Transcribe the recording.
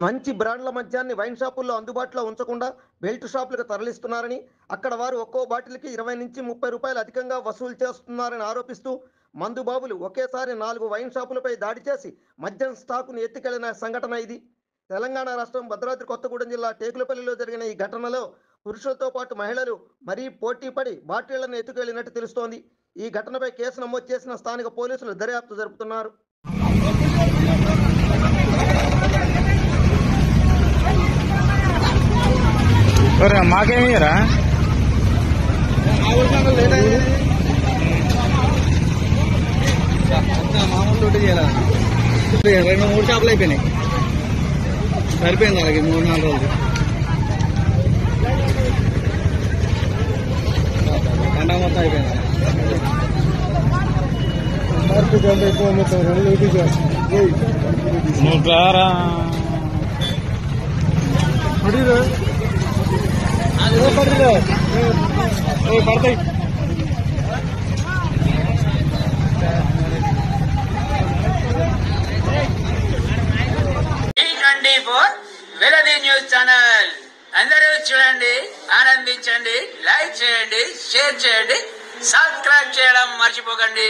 మంచి బ్రాండ్ల మద్యాన్ని వైన్ షాపుల్లో అందుబాటులో ఉంచకుండా బెల్ట్ షాపులకు తరలిస్తున్నారని, అక్కడ వారు ఒక్కో బాటిల్కి 20 నుంచి 30 రూపాయలు అధికంగా వసూలు చేస్తున్నారని ఆరోపిస్తూ మందుబాబులు ఒకేసారి 4 వైన్ షాపులపై దాడి చేసి మద్యం స్టాకును ఎత్తుకెళ్లిన సంఘటన ఇది. తెలంగాణ రాష్ట్రం భద్రాద్రి కొత్తగూడెం జిల్లా టేకులపల్లిలో జరిగిన ఈ ఘటనలో పురుషులతో పాటు మహిళలు మరీ పోటీపడి బాటిళ్లను ఎత్తుకెళ్లినట్టు తెలుస్తోంది. ఈ ఘటనపై కేసు నమోదు చేసిన స్థానిక పోలీసులు దర్యాప్తు జరుపుతున్నారు. మాకేమీరా మామూలు తోటి చేయాలి. 2-3 షాపులు అయిపోయినాయి. సరిపోయింది అలాగే 3-4 రోజులు. పంట మొత్తం అయిపోయింది. నువ్వు రారా పడతాయి. వెలది న్యూస్ ఛానల్ అందరూ చూడండి, ఆనందించండి, లైక్ చేయండి, షేర్ చేయండి, సబ్స్క్రైబ్ చేయడం మర్చిపోకండి.